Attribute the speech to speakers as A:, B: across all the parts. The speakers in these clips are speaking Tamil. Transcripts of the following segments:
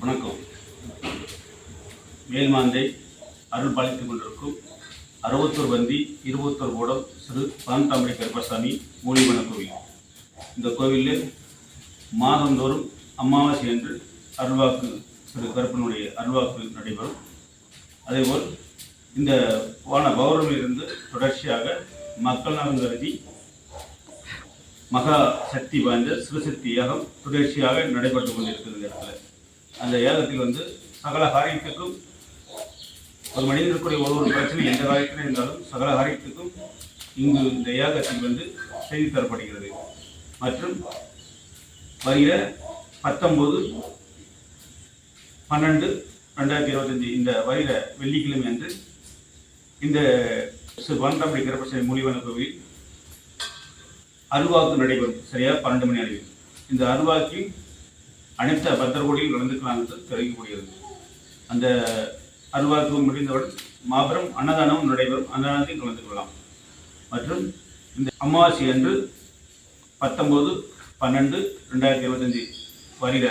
A: வணக்கம். மேல்மாந்தை அருள் பாலித்துக் கொண்டிருக்கும் 61 வந்தி 21 கூடம் ஸ்ரீ பாந்தாம்படி கருப்பசாமி மூலிவன கோவில். இந்த கோவிலில் மாதந்தோறும் அமாவாசை என்று அருள்வாக்கு திரு கருப்பனுடைய அருள்வாக்கு நடைபெறும். அதேபோல் இந்த பௌர்ணமியிலிருந்து தொடர்ச்சியாக மக்கள் நலன் கருதி மகா சக்தி வாய்ந்த சிவசக்தி யாகம் தொடர்ச்சியாக நடைபெற்றுக் கொண்டிருக்கிறது. இடத்துல அந்த யாகத்தில் சகல காரியத்துக்கும் ஒரு மனிதனுக்குரிய ஒரு பிரச்சனை எந்த காரியத்தில் இருந்தாலும் சகல காரியத்துக்கும் இங்கு இந்த யாகத்தில் செய்து தரப்படுகிறது. மற்றும் வருகிற 19/12/2025 இந்த வருகிற வெள்ளிக்கிழமை அன்று இந்த பாந்தாம்படி கருப்பசாமி மூலிவன கோவில் அருள்வாக்கு நடைபெறும். சரியா 12 மணி அளவில் இந்த அருள்வாக்கில் அனைத்து பக்தர்கோடியில் கலந்துக்கலாம் என்று தெரிவிக்கப்படுகிறது. அந்த அருள்வாக்கு முடிந்தவுடன் மாபெரும் அன்னதானமும் நடைபெறும். அன்னதானத்தில் கலந்து கொள்ளலாம். மற்றும் இந்த அமாவாசை அன்று 19/12/2025 வருகிற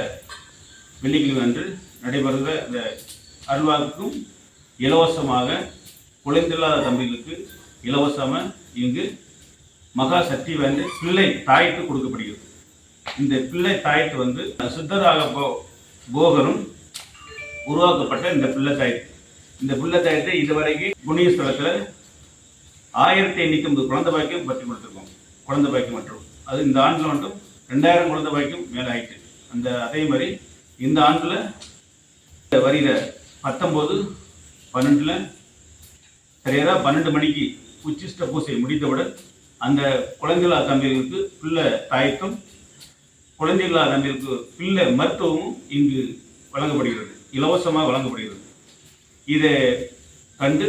A: வெள்ளிக்கிழமை அன்று நடைபெறுகிற இந்த அருள்வாக்குக்கும் இலவசமாக குழந்தையில்லாத தம்பிகளுக்கு இலவசமாக இங்கு மகா சக்தி பிள்ளை தாய்த்து கொடுக்கப்படுகிறது. இந்த பிள்ளை தாய்த்து சித்தராக போகரும் உருவாக்கப்பட்ட இந்த பிள்ளை தாய்த்து. இந்த பிள்ளை தாயத்தை இதுவரைக்கும் புண்ணிய ஸ்தலத்தில் 1089 குழந்தை பாக்கியம் பற்றி கொடுத்துருக்கோம். குழந்தை பாக்கியம் மற்றும் அது இந்த ஆண்டில் 2000 குழந்தை பாக்கியம் மேலே ஆயிட்டு. அதே மாதிரி இந்த ஆண்டில் வருகிற 19/12 சரியாக 12 மணிக்கு உச்சிஷ்ட பூசை முடித்தவுடன் அந்த குழந்தைகளா தம்பிகளுக்கு பிள்ளை தாயத்தும் குழந்தைகளா தம்பிகளுக்கு பிள்ளை மருத்துவமும் இங்கு வழங்கப்படுகிறது. இலவசமாக வழங்கப்படுகிறது. இதை கண்டு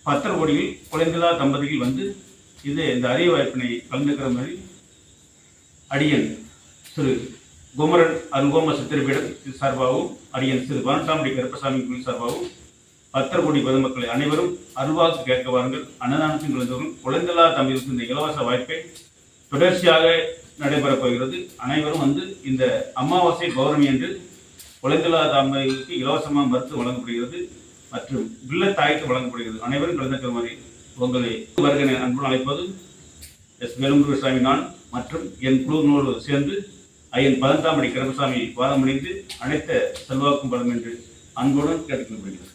A: பக்தர்கோடியில் குழந்தைகளா தம்பதிகள் இந்த அரிய வாய்ப்பினை கலந்துக்கிற மாதிரி அடியன் திரு குமரன் அருங்கோம சித்திரப்பீடம் சார்பாகவும் அடியன் திரு பாந்தாம்படி கருப்பசாமி கோவில் சார்பாகவும் பக்தர்கோடி பொதுமக்களை அனைவரும் அருள்வாக்கு கேட்க வாருங்கள். அன்னதானத்தின் கலந்தவர்கள் குழந்தைகளா தம்பிகளுக்கு இந்த இலவச வாய்ப்பை தொடர்ச்சியாக நடைபெறப் போகிறது. அனைவரும் இந்த அமாவாசை பௌர்ணமி என்று குழந்தைகளா தம்பிகளுக்கு இலவசமாக மருத்துவம் வழங்கப்படுகிறது மற்றும் பிள்ளை தாய்த்து வழங்கப்படுகிறது. அனைவரும் கலந்துக்கிற மாதிரி உங்களை வருகிற அன்புடன் அழைப்பது எஸ் வேலுமுருகசாமி நான் மற்றும் என் குழுவினோடு சேர்ந்து ஐயன் பாந்தாம்படி கருப்பசாமி வாதமடைந்து அனைத்த செல்வாக்கும் பலம் என்று அன்புடன் கேட்டுக்கொள்ளப்படுகிறது.